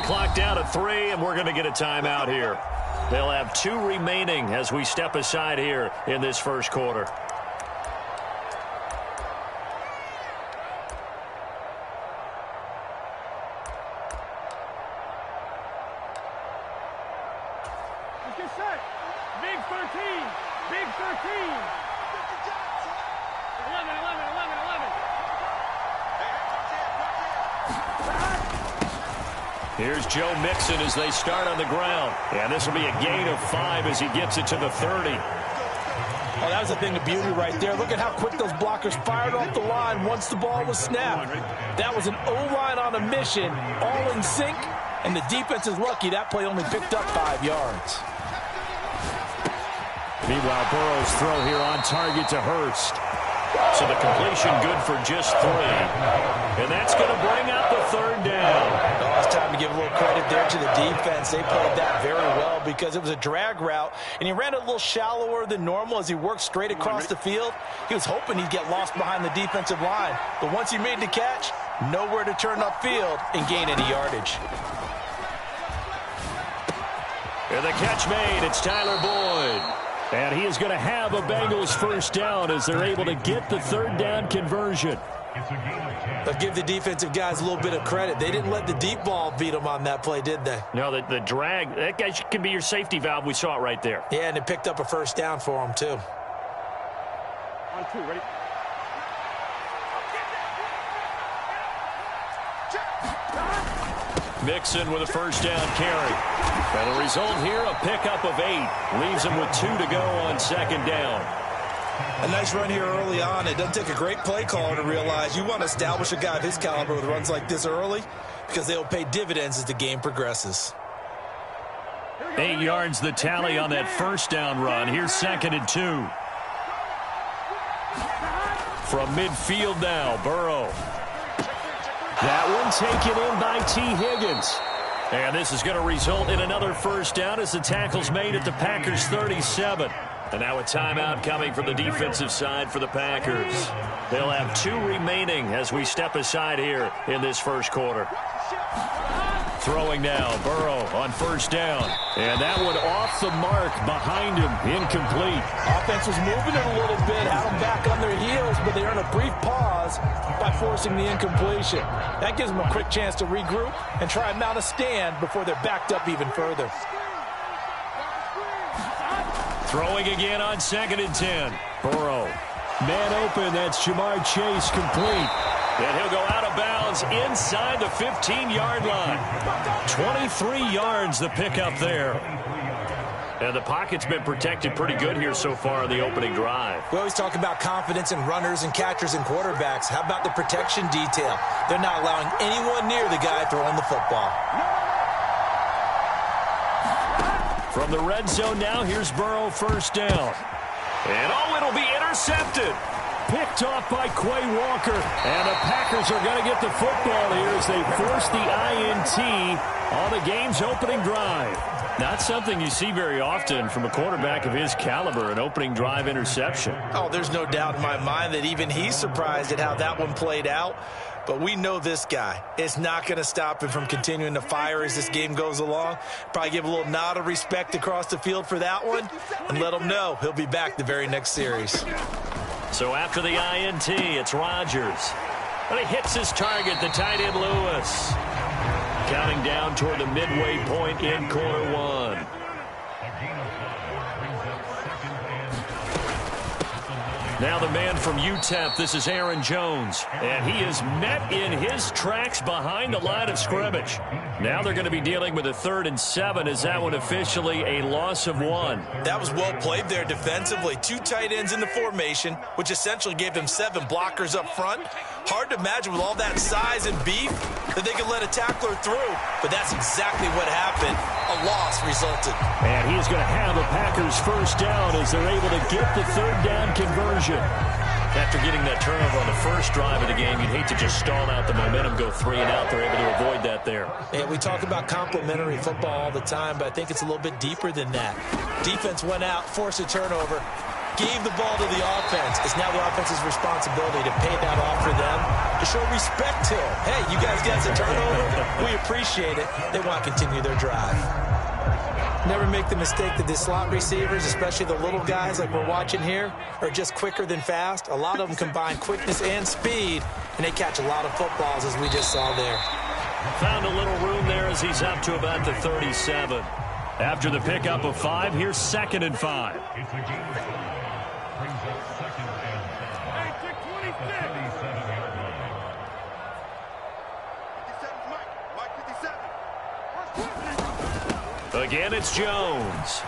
Play clock down to 3, and we're going to get a timeout here. They'll have 2 remaining as we step aside here in this first quarter. Big 13. Big 13. 11. Here's Joe Mixon as they start on the ground. And this will be a gain of 5 as he gets it to the 30. Oh, that was a thing of beauty right there. Look at how quick those blockers fired off the line once the ball was snapped. That was an O-line on a mission, all in sync, and the defense is lucky that play only picked up 5 yards. Meanwhile, Burrow's throw here on target to Hurst. So the completion good for just 3. And that's going to bring up the 3rd down. Oh, it's time to give a little credit there to the defense. They played that very well because it was a drag route, and he ran it a little shallower than normal as he worked straight across the field. He was hoping he'd get lost behind the defensive line. But once he made the catch, nowhere to turn upfield and gain any yardage. And the catch made. It's Tyler Boyd. And he is going to have a Bengals first down as they're able to get the 3rd down conversion. But give the defensive guys a little bit of credit. They didn't let the deep ball beat them on that play, did they? No, the drag, that guy can be your safety valve. We saw it right there. Yeah, and it picked up a first down for him, too. On 2, ready? Mixon with a first down carry. And the result here, a pickup of 8. Leaves him with 2 to go on 2nd down. A nice run here early on. It doesn't take a great play caller to realize you want to establish a guy of his caliber with runs like this early because they'll pay dividends as the game progresses. 8 yards the tally on that first down run. Here's 2nd and 2. From midfield now, Burrow. That one taken in by T. Higgins. And this is going to result in another first down as the tackle's made at the Packers' 37. And now a timeout coming from the defensive side for the Packers. They'll have 2 remaining as we step aside here in this first quarter. Throwing now, Burrow on first down. And that one off the mark behind him, incomplete. Offense was moving it a little bit, had them back on their heels, but they earned a brief pause by forcing the incompletion. That gives them a quick chance to regroup and try and mount a stand before they're backed up even further. Throwing again on 2nd and 10. Burrow. Man open, that's Jamar Chase, complete. And he'll go out of bounds inside the 15-yard line. 23 yards the pickup there. And the pocket's been protected pretty good here so far in the opening drive. We always talk about confidence in runners and catchers and quarterbacks. How about the protection detail? They're not allowing anyone near the guy throwing the football. From the red zone now, here's Burrow first down. And it'll be intercepted. Picked off by Quay Walker. And the Packers are going to get the football here as they force the INT on the game's opening drive. Not something you see very often from a quarterback of his caliber, an opening drive interception. Oh, there's no doubt in my mind that even he's surprised at how that one played out. But we know this guy. It's not going to stop him from continuing to fire as this game goes along. Probably give a little nod of respect across the field for that one and let him know he'll be back the very next series. So after the INT, it's Rodgers. But he hits his target, the tight end Lewis. Counting down toward the midway point in quarter 1. Now the man from UTEP, this is Aaron Jones. And he is met in his tracks behind the line of scrimmage. Now they're going to be dealing with a 3rd and 7. Is that one officially a loss of 1? That was well played there defensively. 2 tight ends in the formation, which essentially gave them 7 blockers up front. Hard to imagine with all that size and beef that they could let a tackler through. But that's exactly what happened. A loss resulted. And he's going to have a Packers first down as they're able to get the 3rd down conversion. After getting that turnover on the first drive of the game, you'd hate to just stall out the momentum, go 3 and out. They're able to avoid that there. And we talk about complementary football all the time, but I think it's a little bit deeper than that. Defense went out, forced a turnover, gave the ball to the offense. It's now the offense's responsibility to pay that off for them to show respect to him. Hey, you guys got a turnover? We appreciate it. They want to continue their drive. Never make the mistake that the slot receivers, especially the little guys like we're watching here, are just quicker than fast. A lot of them combine quickness and speed, and they catch a lot of footballs, as we just saw there. Found a little room there as he's up to about the 37. After the pickup of 5, here's 2nd and 5. Again, it's Jones.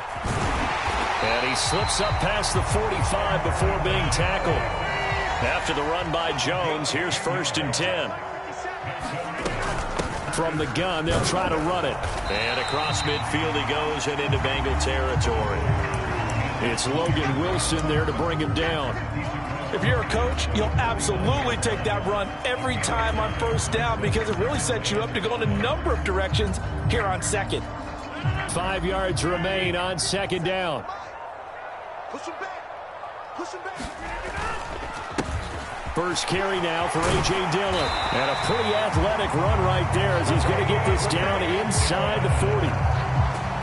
And he slips up past the 45 before being tackled. After the run by Jones, here's 1st and 10. From the gun, they'll try to run it. And across midfield he goes and into Bengal territory. It's Logan Wilson there to bring him down. If you're a coach, you'll absolutely take that run every time on 1st down because it really sets you up to go in a number of directions here on 2nd. 5 yards remain on 2nd down. Push him back. Push him back. First carry now for A.J. Dillon. And a pretty athletic run right there as he's going to get this down inside the 40.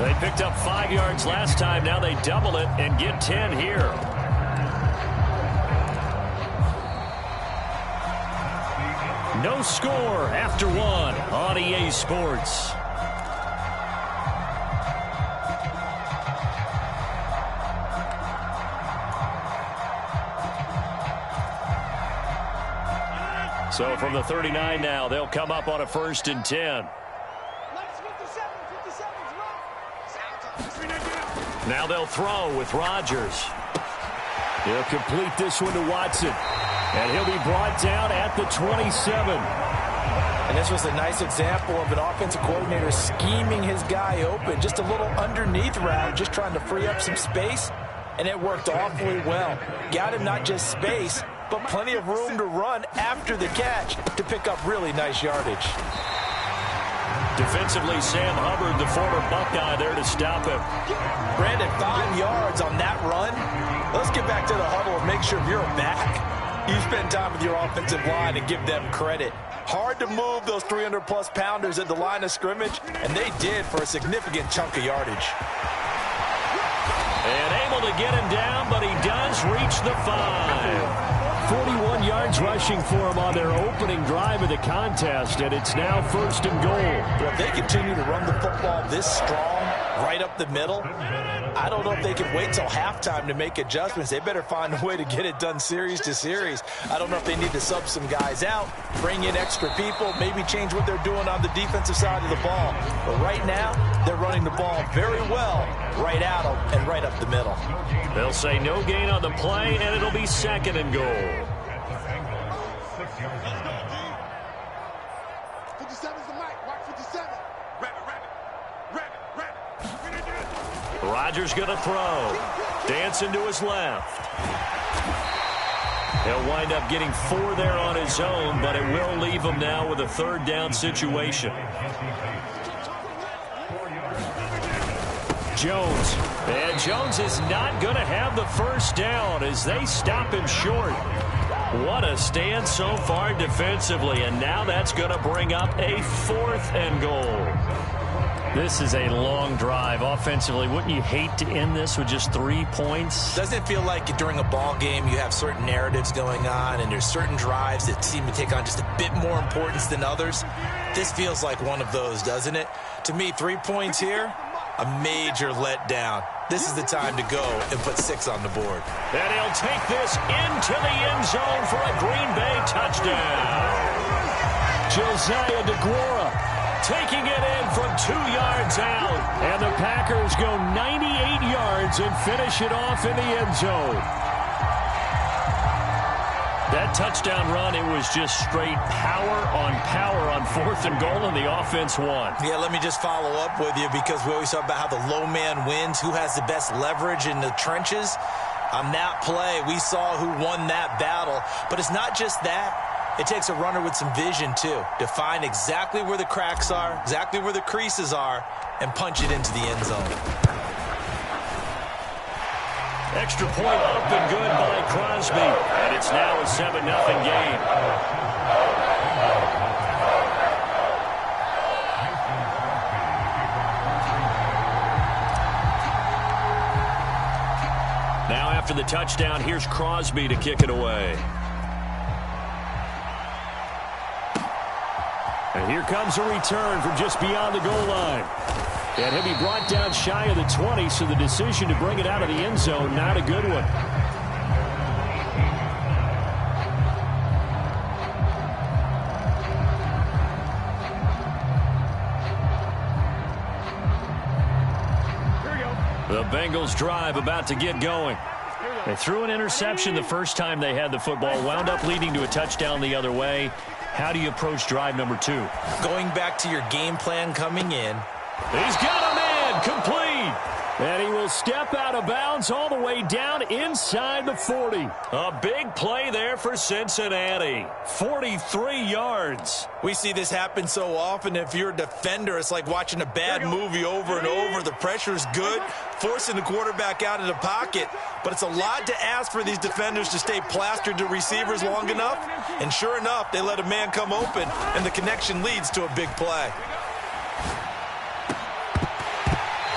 They picked up 5 yards last time. Now they double it and get 10 here. No score after 1 on EA Sports. So from the 39 now, they'll come up on a 1st and 10. Now they'll throw with Rodgers. He'll complete this one to Watson. And he'll be brought down at the 27. And this was a nice example of an offensive coordinator scheming his guy open. Just a little underneath route, just trying to free up some space. And it worked awfully well. Got him not just space, but plenty of room to run after the catch to pick up really nice yardage. Defensively, Sam Hubbard, the former Buckeye, there to stop him. Brandon, 5 yards on that run. Let's get back to the huddle and make sure you're back. You spend time with your offensive line and give them credit. Hard to move those 300-plus pounders at the line of scrimmage, and they did for a significant chunk of yardage. And able to get him down, but he does reach the 5. 41 yards rushing for him on their opening drive of the contest, and it's now 1st and goal. Well, if they continue to run the football this strong, right up the middle, I don't know if they can wait till halftime to make adjustments. They better find a way to get it done series to series. I don't know if they need to sub some guys out, bring in extra people, maybe change what they're doing on the defensive side of the ball. But right now, they're running the ball very well right at them and right up the middle. They'll say no gain on the play, and it'll be 2nd and goal. 57's the mic. Mark 57. Rodgers going to throw. Dancing to his left. He'll wind up getting 4 there on his own, but it will leave him now with a 3rd down situation. Jones. And Jones is not going to have the 1st down as they stop him short. What a stand so far defensively, and now that's going to bring up a 4th and goal. This is a long drive offensively. Wouldn't you hate to end this with just 3 points? Doesn't it feel like during a ball game you have certain narratives going on and there's certain drives that seem to take on just a bit more importance than others? This feels like one of those, doesn't it? To me, 3 points here, a major letdown. This is the time to go and put 6 on the board. And he'll take this into the end zone for a Green Bay touchdown. Josiah DeGuara taking it in from 2 yards out. And the Packers go 98 yards and finish it off in the end zone. That touchdown run, it was just straight power on 4th and goal, and the offense won. Yeah, let me just follow up with you because we always talk about how the low man wins, who has the best leverage in the trenches. On that play, we saw who won that battle. But it's not just that. It takes a runner with some vision, too, to find exactly where the cracks are, exactly where the creases are, and punch it into the end zone. Extra point up and good by Crosby. And it's now a 7-0 game. after the touchdown, here's Crosby to kick it away. And here comes a return from just beyond the goal line. And he'll be brought down shy of the 20, so the decision to bring it out of the end zone, not a good one. The Bengals drive about to get going. They threw an interception the first time they had the football, wound up leading to a touchdown the other way. How do you approach drive number 2? Going back to your game plan coming in. He's got a man, complete. And he will step out of bounds all the way down inside the 40. A big play there for Cincinnati. 43 yards. We see this happen so often. If you're a defender, it's like watching a bad movie over and over. The pressure is good, forcing the quarterback out of the pocket. But it's a lot to ask for these defenders to stay plastered to receivers long enough. And sure enough, they let a man come open, and the connection leads to a big play.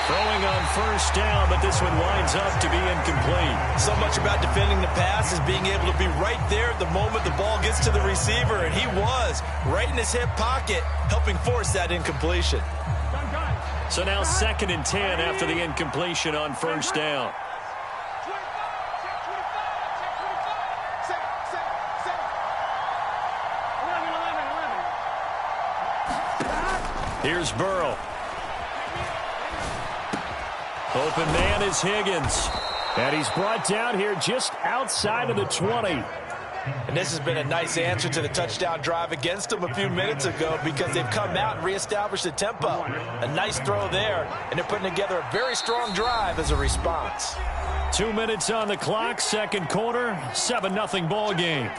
Throwing on first down, but this one winds up to be incomplete. So much about defending the pass is being able to be right there at the moment the ball gets to the receiver, and he was right in his hip pocket, helping force that incompletion. So now 2nd and 10 after the incompletion on first down. Here's Burrow. Open man is Higgins. And he's brought down here just outside of the 20. And this has been a nice answer to the touchdown drive against them a few minutes ago, because they've come out and reestablished the tempo. A nice throw there, and they're putting together a very strong drive as a response. 2 minutes on the clock, second quarter, 7-0 ball game.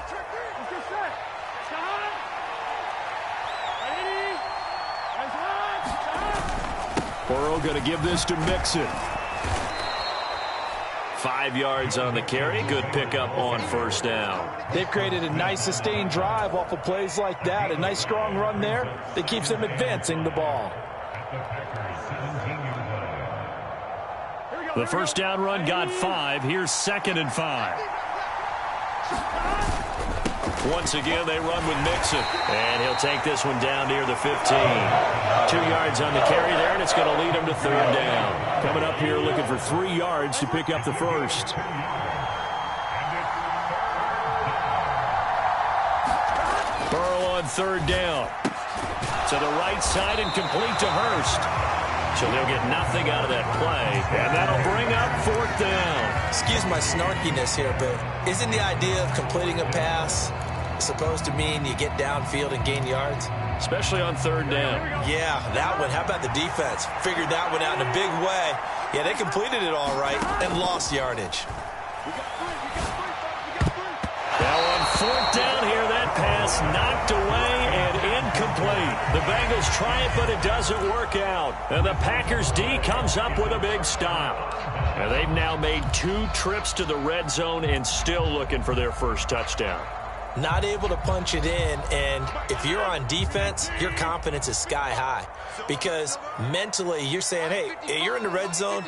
Burrow going to give this to Mixon. 5 yards on the carry. Good pickup on first down. They've created a nice sustained drive off of plays like that. A nice strong run there that keeps them advancing the ball. The first down run got 5. Here's 2nd and 5. Once again, they run with Mixon. And he'll take this one down near the 15. 2 yards on the carry there, and it's going to lead him to third down. Coming up here looking for 3 yards to pick up the first. Burrow on third down. To the right side and complete to Hurst. So they'll get nothing out of that play, and that'll bring up 4th down. Excuse my snarkiness here, but isn't the idea of completing a pass supposed to mean you get downfield and gain yards? Especially on third down. Yeah, that one. How about the defense? Figured that one out in a big way. Yeah, they completed it all right and lost yardage. Now on 4th down here, that pass knocked away and incomplete. The Bengals try it, but it doesn't work out. And the Packers D comes up with a big stop. And they've now made 2 trips to the red zone and still looking for their first touchdown. Not able to punch it in, and if you're on defense, your confidence is sky high. Because mentally, you're saying, hey, you're in the red zone.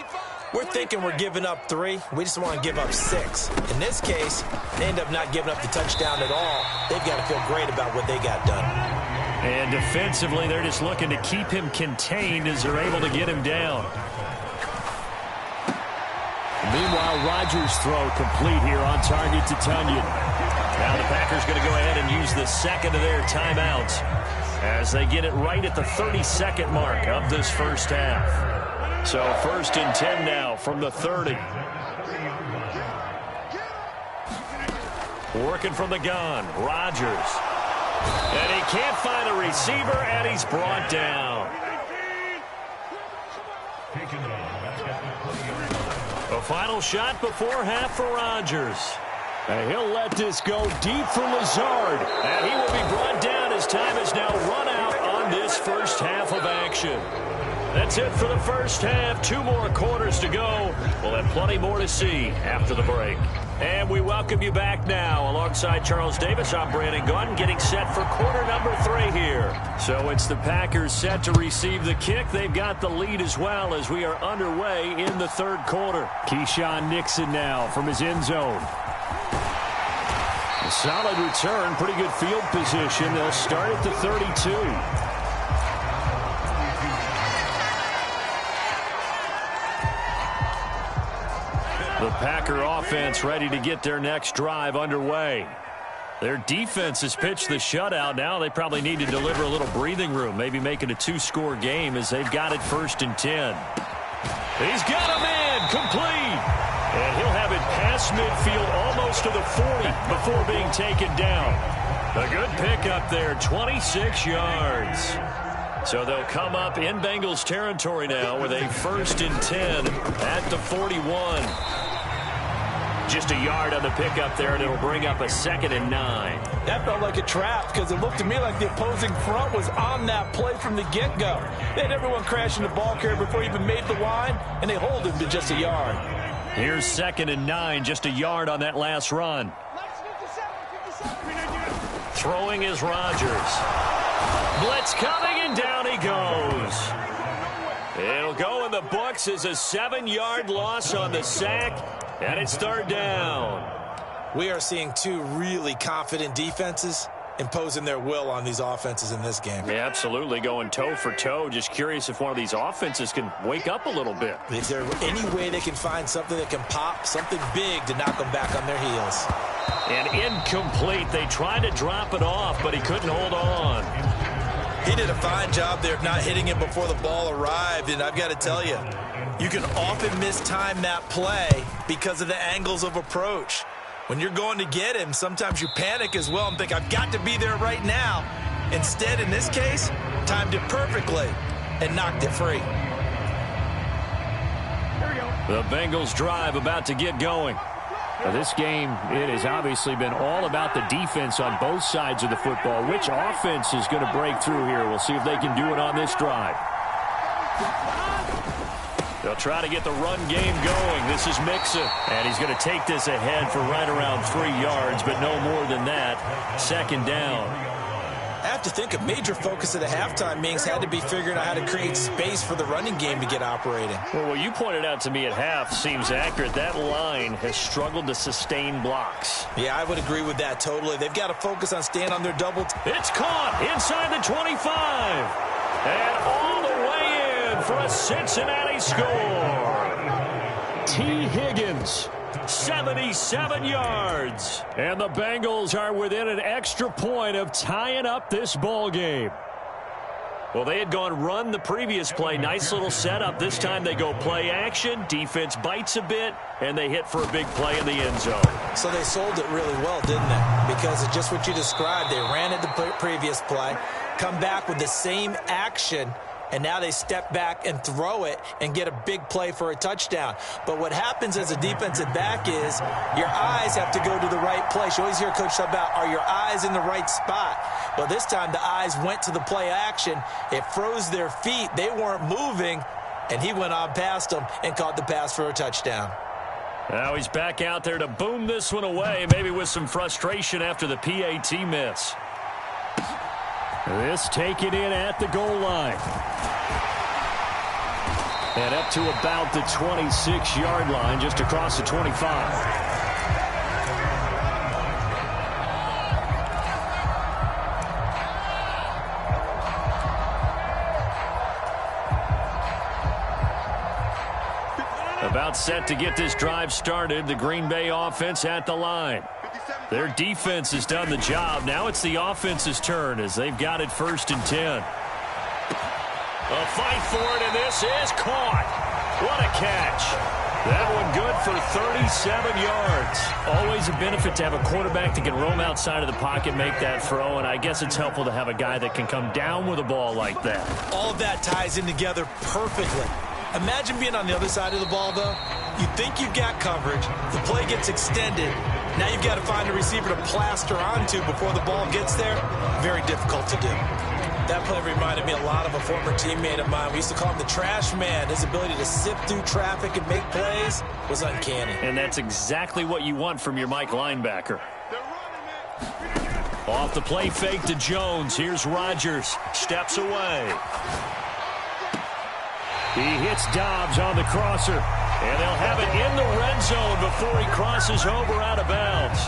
We're thinking we're giving up 3. We just want to give up 6. In this case, they end up not giving up the touchdown at all. They've got to feel great about what they got done. And defensively, they're just looking to keep him contained as they're able to get him down. Meanwhile, Rodgers' throw complete here on target to Tunyon. Now the Packers going to go ahead and use the second of their timeouts as they get it right at the 32nd mark of this first half. So 1st and 10 now from the 30. Working from the gun, Rodgers. And he can't find a receiver, and he's brought down. A final shot before half for Rodgers. And he'll let this go deep for Lazard. And he will be brought down as time is now run out on this first half of action. That's it for the first half. 2 more quarters to go. We'll have plenty more to see after the break. And we welcome you back now. Alongside Charles Davis, I'm Brandon Gunn, getting set for quarter number 3 here. So it's the Packers set to receive the kick. They've got the lead as well as we are underway in the 3rd quarter. Keyshawn Nixon now from his end zone. A solid return, pretty good field position. They'll start at the 32. The Packer offense ready to get their next drive underway. Their defense has pitched the shutout. Now they probably need to deliver a little breathing room, maybe make it a 2-score game as they've got it 1st and 10. He's got a man complete. And he'll have it past midfield almost to the 40 before being taken down. A good pickup there, 26 yards. So they'll come up in Bengals territory now with a 1st and 10 at the 41. Just a yard on the pickup there, and it'll bring up a 2nd and 9. That felt like a trap because it looked to me like the opposing front was on that play from the get-go. They had everyone crashing the ball carrier before he even made the line, and they hold him to just a yard. Here's 2nd and 9, just a yard on that last run. Throwing is Rodgers. Blitz coming, and down he goes. It'll go in the books as a 7-yard loss on the sack, and it's 3rd down. We are seeing 2 really confident defenses imposing their will on these offenses in this game. Yeah, absolutely, going toe for toe. Just curious if one of these offenses can wake up a little bit. Is there any way they can find something that can pop, something big to knock them back on their heels? And incomplete. They tried to drop it off, but he couldn't hold on. He did a fine job there of not hitting it before the ball arrived, and I've got to tell you, you can often mistime that play because of the angles of approach. When you're going to get him, sometimes you panic as well and think, I've got to be there right now. Instead, in this case, timed it perfectly and knocked it free. The Bengals drive about to get going. Now, this game, it has obviously been all about the defense on both sides of the football. Which offense is going to break through here? We'll see if they can do it on this drive. They'll try to get the run game going. This is Mixon, and he's going to take this ahead for right around 3 yards, but no more than that. 2nd down. I have to think a major focus of the halftime meetings had to be figuring out how to create space for the running game to get operating. Well, what you pointed out to me at half seems accurate. That line has struggled to sustain blocks. Yeah, I would agree with that totally. They've got to focus on staying on their double. It's caught inside the 25. And all the way in for a Cincinnati score. T. Higgins. 77 yards. And the Bengals are within an extra point of tying up this ball game. Well, they had gone run the previous play. Nice little setup. This time they go play action. Defense bites a bit, and they hit for a big play in the end zone. So they sold it really well, didn't they? Because it's just what you described. They ran it the previous play, come back with the same action, and now they step back and throw it and get a big play for a touchdown. But what happens as a defensive back is your eyes have to go to the right place. You always hear Coach talk about, are your eyes in the right spot? Well, this time the eyes went to the play action. It froze their feet. They weren't moving, and he went on past them and caught the pass for a touchdown. Now he's back out there to boom this one away, maybe with some frustration after the PAT miss. This taken in at the goal line. And up to about the 26-yard line, just across the 25. About set to get this drive started. The Green Bay offense at the line. Their defense has done the job. Now it's the offense's turn as they've got it 1st and 10. A fight for it, and this is caught. What a catch. That one good for 37 yards. Always a benefit to have a quarterback that can roam outside of the pocket, make that throw, and I guess it's helpful to have a guy that can come down with a ball like that. All of that ties in together perfectly. Imagine being on the other side of the ball, though. You think you've got coverage. The play gets extended. Now you've got to find a receiver to plaster onto before the ball gets there. Very difficult to do. That play reminded me a lot of a former teammate of mine. We used to call him the trash man. His ability to sift through traffic and make plays was uncanny. And that's exactly what you want from your Mike linebacker. Off the play fake to Jones. Here's Rodgers. Steps away. He hits Dobbs on the crosser. And they'll have it in the red zone before he crosses over out of bounds.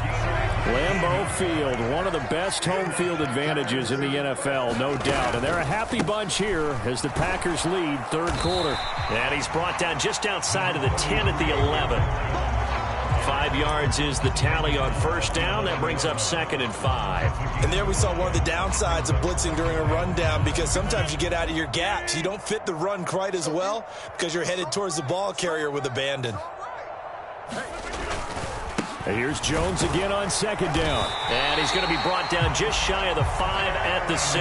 Lambeau Field, one of the best home field advantages in the NFL, no doubt. And they're a happy bunch here as the Packers lead third quarter. And he's brought down just outside of the 10 at the 11. 5 yards is the tally on first down. That brings up 2nd and 5. And there we saw one of the downsides of blitzing during a rundown, because sometimes you get out of your gaps. You don't fit the run quite as well because you're headed towards the ball carrier with abandon. Here's Jones again on 2nd down. And he's going to be brought down just shy of the 5 at the 6.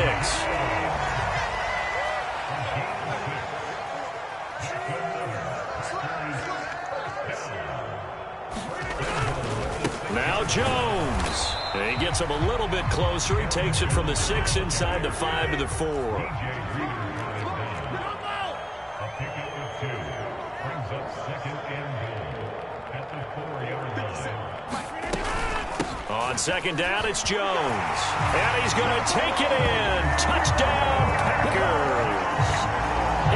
Now Jones. He gets him a little bit closer. He takes it from the 6 inside the 5 to the 4. On 2nd down, it's Jones. And he's going to take it in. Touchdown, Packers.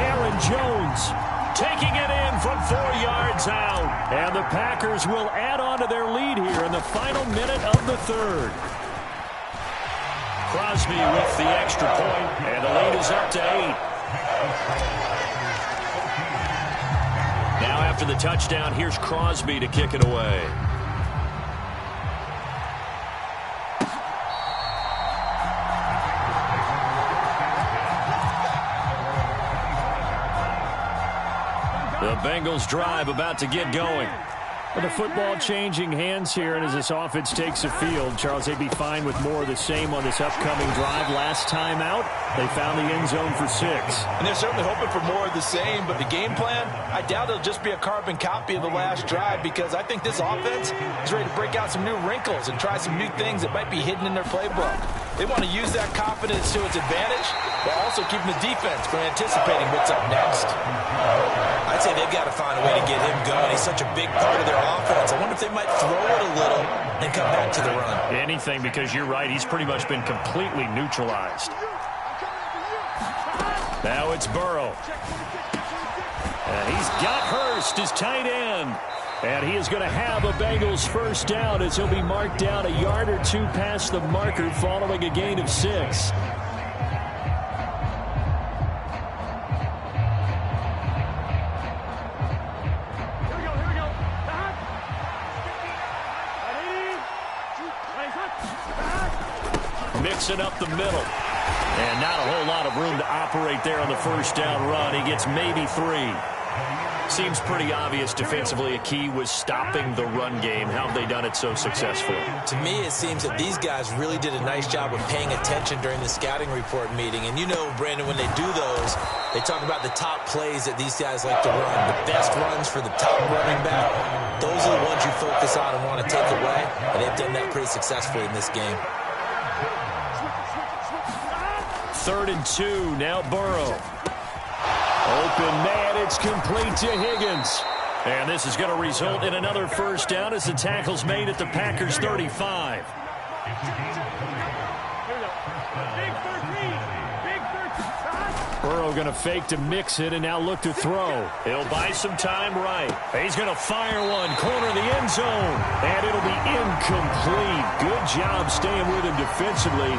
Aaron Jones taking it in from 4 yards out. And the Packers will add on to their lead here in the final minute of the third. Crosby with the extra point, and the lead is up to 8. Now after the touchdown, here's Crosby to kick it away. The Bengals drive about to get going. With the football changing hands here, and as this offense takes the field, Charles, they'd be fine with more of the same on this upcoming drive. Last time out, they found the end zone for 6. And they're certainly hoping for more of the same, but the game plan, I doubt it'll just be a carbon copy of the last drive, because I think this offense is ready to break out some new wrinkles and try some new things that might be hidden in their playbook. They want to use that confidence to its advantage, while also keeping the defense from anticipating what's up next. I'd say they've got to find a way to get him going. He's such a big part of their offense. I wonder if they might throw it a little and come back to the run. Anything, because you're right. He's pretty much been completely neutralized. Now it's Burrow. And he's got Hurst, his tight end. And he is going to have a Bengals first down as he'll be marked down a yard or 2 past the marker following a gain of 6. Mixing up the middle. And not a whole lot of room to operate there on the first down run. He gets maybe 3. Seems pretty obvious defensively. A key was stopping the run game. How have they done it so successfully? To me, it seems that these guys really did a nice job of paying attention during the scouting report meeting. And you know, Brandon, when they do those, they talk about the top plays that these guys like to run. The best runs for the top running back. Those are the ones you focus on and want to take away. And they've done that pretty successfully in this game. 3rd and 2. Now Burrow. Open man, it's complete to Higgins. And this is going to result in another first down as the tackle's made at the Packers 35. Burrow going to fake to mix it and now look to throw. He'll buy some time right. He's going to fire one, corner the end zone. And it'll be incomplete. Good job staying with him defensively.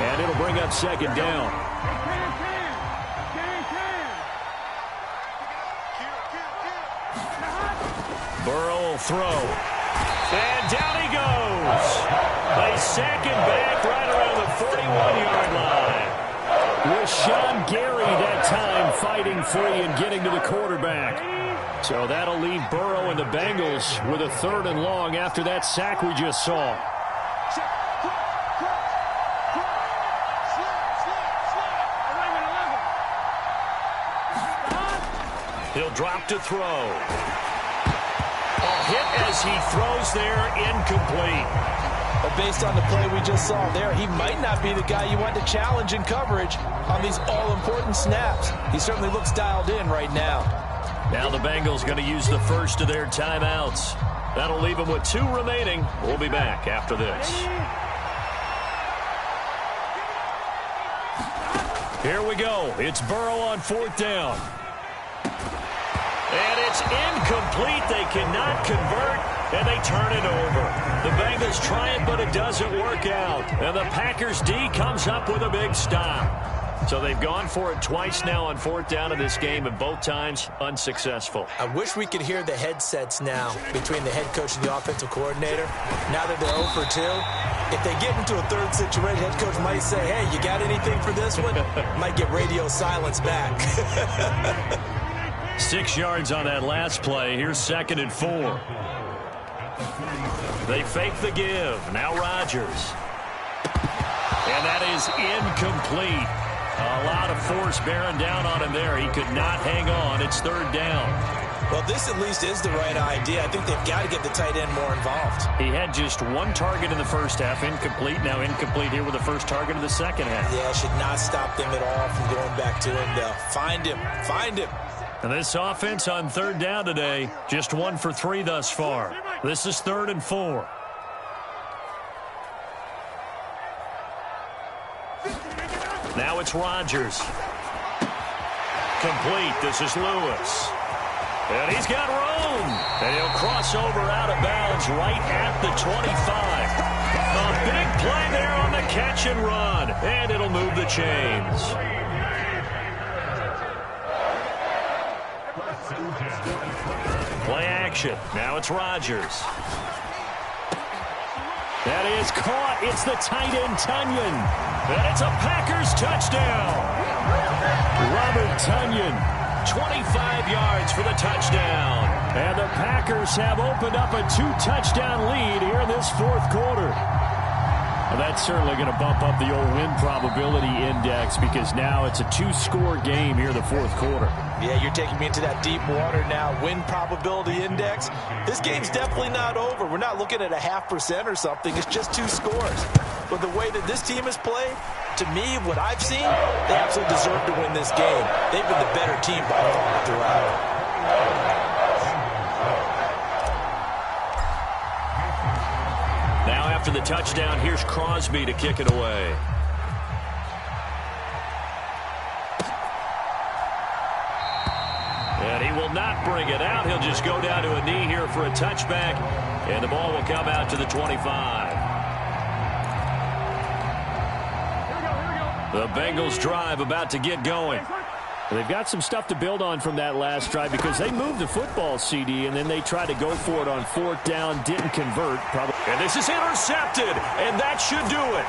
And it'll bring up 2nd down. Burrow will throw. And down he goes. They sack him back right around the 41-yard line. With Sean Gary that time fighting free and getting to the quarterback. So that'll leave Burrow and the Bengals with a 3rd and long after that sack we just saw. He'll drop to throw. A hit as he throws there, incomplete. But based on the play we just saw there, he might not be the guy you want to challenge in coverage on these all-important snaps. He certainly looks dialed in right now. Now the Bengals going to use the first of their timeouts. That'll leave them with 2 remaining. We'll be back after this. Here we go. It's Burrow on 4th down. And it's incomplete. They cannot convert, and they turn it over. The Bengals try it, but it doesn't work out. And the Packers D comes up with a big stop. So they've gone for it twice now on 4th down in this game, and both times unsuccessful. I wish we could hear the headsets now between the head coach and the offensive coordinator. Now that they're 0 for 2, if they get into a third situation, head coach might say, hey, you got anything for this one? Might get radio silence back. 6 yards on that last play. Here's 2nd and 4. They fake the give. Now Rodgers. And that is incomplete. A lot of force bearing down on him there. He could not hang on. It's 3rd down. Well, this at least is the right idea. I think they've got to get the tight end more involved. He had just 1 target in the first half. Incomplete. Now incomplete here with the first target of the second half. Yeah, should not stop them at all from going back to him, though. Find him. Find him. And this offense on 3rd down today, just 1 for 3 thus far. This is 3rd and 4. Now it's Rodgers. Complete. This is Lewis. And he's got room. And he'll cross over out of bounds right at the 25. A big play there on the catch and run. And it'll move the chains. Play action. Now it's Rodgers. That is caught. It's the tight end, Tunyon. And it's a Packers touchdown. Robert Tunyon, 25 yards for the touchdown. And the Packers have opened up a 2-touchdown lead here in this 4th quarter. Well, that's certainly going to bump up the old win probability index because now it's a 2-score game here in the 4th quarter. Yeah, you're taking me into that deep water now. Win probability index. This game's definitely not over. We're not looking at a 0.5% or something. It's just 2 scores. But the way that this team has played, to me, what I've seen, they absolutely deserve to win this game. They've been the better team by far throughout. Now after the touchdown, here's Crosby to kick it away. And he will not bring it out. He'll just go down to a knee here for a touchback. And the ball will come out to the 25. The Bengals drive about to get going. They've got some stuff to build on from that last drive because they moved the football, CD, and then they tried to go for it on 4th down, didn't convert. And this is intercepted, and that should do it.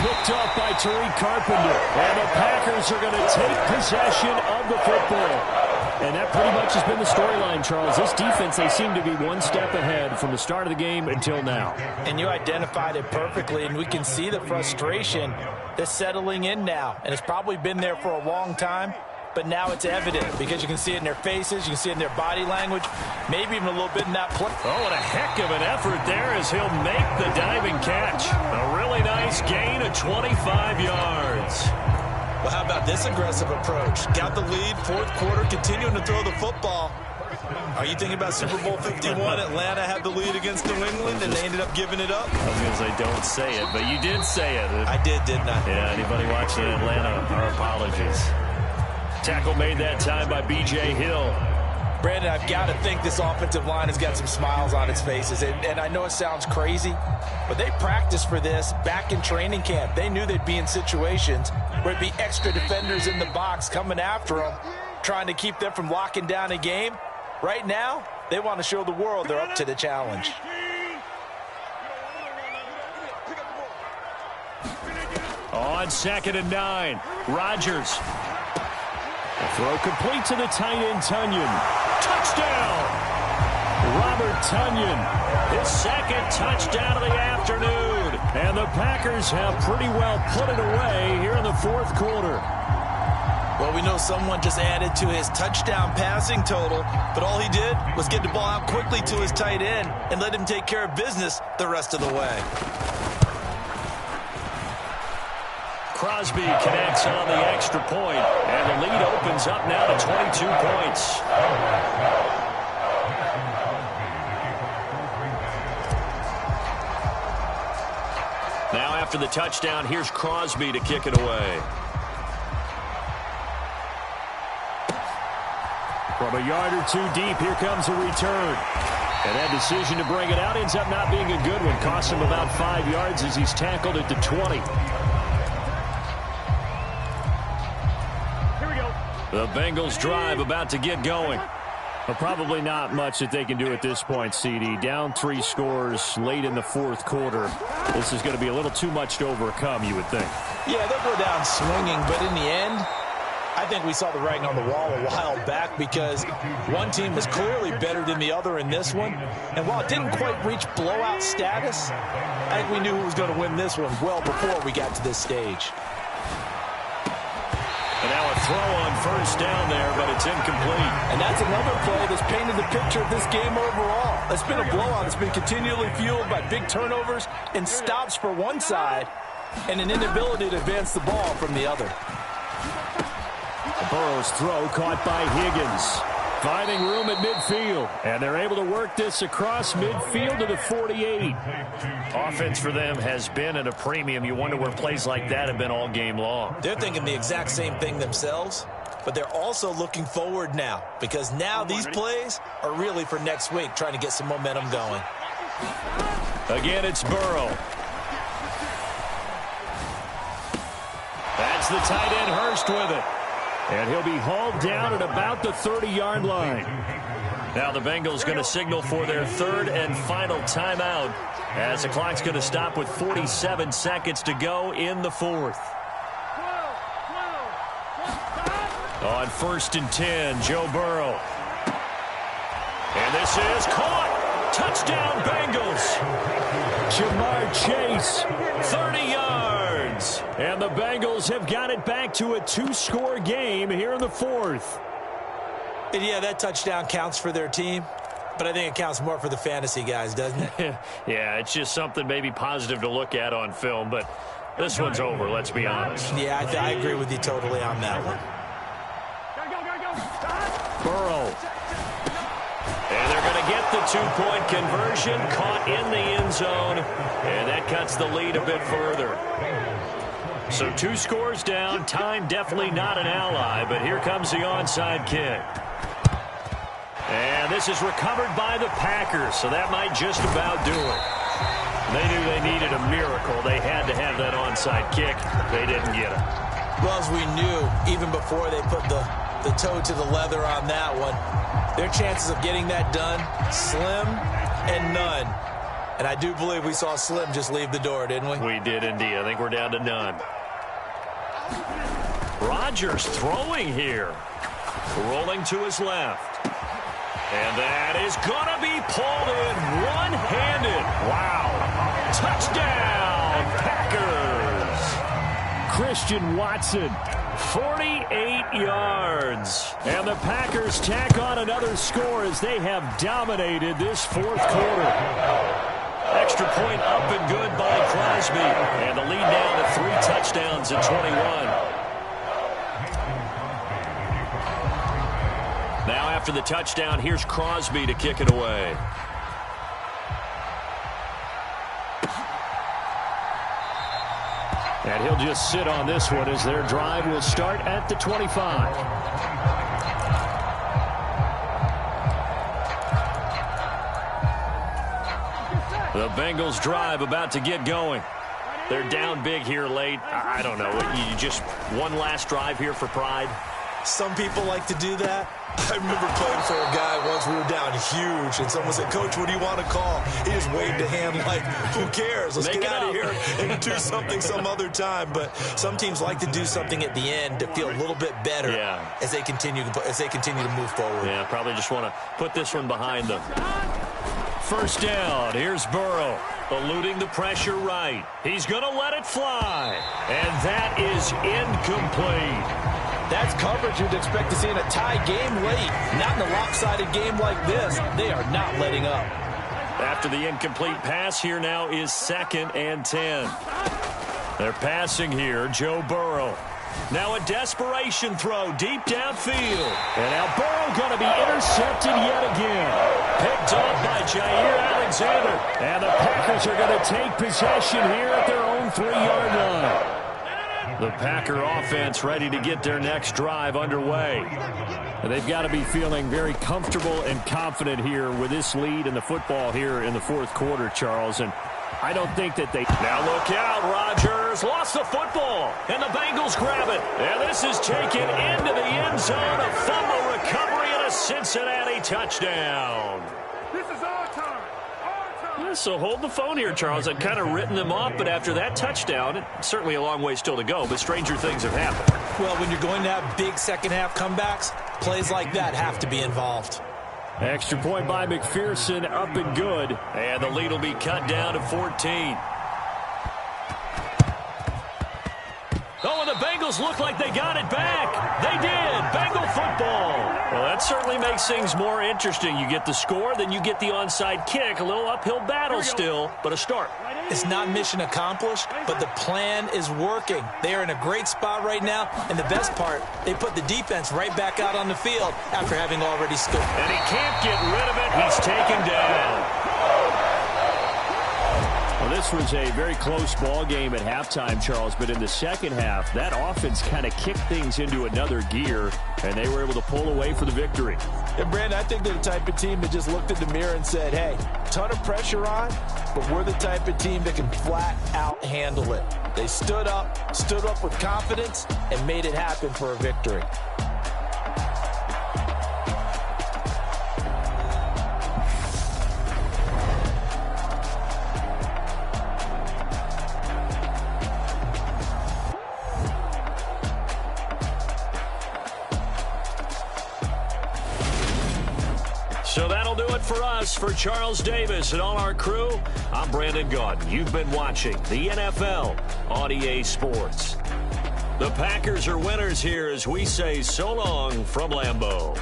Picked off by Tariq Carpenter. And the Packers are going to take possession of the football. And that pretty much has been the storyline, Charles. This defense, they seem to be 1 step ahead from the start of the game until now. And you identified it perfectly, and we can see the frustration that's settling in now. And it's probably been there for a long time, but now it's evident because you can see it in their faces, you can see it in their body language, maybe even a little bit in that play. Oh, and a heck of an effort there as he'll make the diving catch. A really nice gain of 25 yards. Well, how about this aggressive approach? Got the lead, 4th quarter, continuing to throw the football. Are you thinking about Super Bowl 51? Atlanta had the lead against New England, and they ended up giving it up? I was going to say, don't say it, but you did say it. I did, didn't I? Yeah, anybody watching Atlanta, our apologies. Tackle made that time by B.J. Hill. Brandon, I've got to think this offensive line has got some smiles on its faces. And I know it sounds crazy, but they practiced for this back in training camp. They knew they'd be in situations where it'd be extra defenders in the box coming after them, trying to keep them from locking down a game. Right now, they want to show the world they're up to the challenge. On 2nd and 9, Rodgers. A throw complete to the tight end, Tunyon. Touchdown! Robert Tunyon, his 2nd touchdown of the afternoon. And the Packers have pretty well put it away here in the 4th quarter. Well, we know someone just added to his touchdown passing total, but all he did was get the ball out quickly to his tight end and let him take care of business the rest of the way. Crosby connects on the extra point, and the lead opens up now to 22 points. Now after the touchdown, here's Crosby to kick it away. From a yard or two deep, here comes a return. And that decision to bring it out ends up not being a good one. Costs him about 5 yards as he's tackled at the 20. Here we go. The Bengals drive about to get going. Well, probably not much that they can do at this point, CD. Down 3 scores late in the fourth quarter. This is going to be a little too much to overcome, you would think. Yeah, they'll go down swinging, but in the end, I think we saw the writing on the wall a while back because one team was clearly better than the other in this one. And while it didn't quite reach blowout status, I think we knew who was going to win this one well before we got to this stage. And now a throw on first down there, but it's incomplete. And that's another play that's painted the picture of this game overall. It's been a blowout. It's been continually fueled by big turnovers and stops for one side and an inability to advance the ball from the other. Burrow's throw caught by Higgins. Finding room at midfield. And they're able to work this across midfield to the 48. Offense for them has been at a premium. You wonder where plays like that have been all game long. They're thinking the exact same thing themselves, but they're also looking forward now because now these plays are really for next week, trying to get some momentum going. Again, it's Burrow. That's the tight end Hurst with it. And he'll be hauled down at about the 30-yard line. Now the Bengals going to signal for their third and final timeout as the clock's going to stop with 47 seconds to go in the fourth. On 1st and 10, Joe Burrow. And this is caught. Touchdown Bengals. Jamar Chase. 30 yards. And the Bengals have got it back to a 2-score game here in the fourth. And yeah, that touchdown counts for their team, but I think it counts more for the fantasy guys, doesn't it? Yeah, it's just something maybe positive to look at on film, but this one's over, let's be honest. Yeah, I agree with you totally on that one. Burrow. And they're going to get the 2-point conversion, caught in the end zone, and that cuts the lead a bit further. So 2 scores down, time definitely not an ally, but here comes the onside kick. And this is recovered by the Packers, so that might just about do it. They knew they needed a miracle. They had to have that onside kick. They didn't get it. Well, as we knew, even before they put the toe to the leather on that one, their chances of getting that done, slim and none. And I do believe we saw Slim just leave the door, didn't we? We did indeed. I think we're down to none. Rodgers throwing here. Rolling to his left. And that is going to be pulled in one-handed. Wow. Touchdown, Packers. Christian Watson. 48 yards. And the Packers tack on another score as they have dominated this fourth quarter. Extra point up and good by Crosby. And the lead now to 3 touchdowns at 21. Now after the touchdown, here's Crosby to kick it away. And he'll just sit on this one as their drive will start at the 25. The Bengals drive about to get going. They're down big here late. I don't know. You just one last drive here for pride. Some people like to do that. I remember playing for a guy once. We were down huge, and someone said, "Coach, what do you want to call?" He just waved a hand like, "Who cares? Let's get out of here and do something some other time." But some teams like to do something at the end to feel a little bit better as they continue to move forward. Yeah, probably just want to put this one behind them. First down. Here's Burrow. Eluding the pressure right. He's going to let it fly. And that is incomplete. That's coverage you'd expect to see in a tie game late. Not in a lopsided game like this. They are not letting up. After the incomplete pass, here now is 2nd and 10. They're passing here, Joe Burrow. Now a desperation throw deep downfield. And now Burrow going to be intercepted yet again. Picked up by Jair Alexander. And the Packers are going to take possession here at their own 3-yard line. The Packer offense ready to get their next drive underway. And they've got to be feeling very comfortable and confident here with this lead in the football here in the fourth quarter, Charles. And I don't think that they... Now look out, Rodgers lost the football, and the Bengals grab it. And this is taken into the end zone. A fumble recovery and a Cincinnati touchdown. This is our turn. Yeah, so hold the phone here, Charles. I've kind of written them off, but after that touchdown, certainly a long way still to go, but stranger things have happened. Well, when you're going to have big second-half comebacks, plays like that have to be involved. Extra point by McPherson, up and good. And the lead will be cut down to 14. Oh, and the Bengals look like they got it back. They did. Bengal football. Well, that certainly makes things more interesting. You get the score, then you get the onside kick. A little uphill battle still, but a start. It's not mission accomplished, but the plan is working. They are in a great spot right now, and the best part, they put the defense right back out on the field after having already scored. And he can't get rid of it. He's taken down. Well, this was a very close ball game at halftime, Charles, but in the second half, that offense kind of kicked things into another gear, and they were able to pull away for the victory. And, Brandon, I think they're the type of team that just looked in the mirror and said, hey, ton of pressure on, but we're the type of team that can flat out handle it. They stood up with confidence, and made it happen for a victory. So that'll do it for us. For Charles Davis and all our crew, I'm Brandon Gaudin. You've been watching the NFL on EA Sports. The Packers are winners here as we say so long from Lambeau.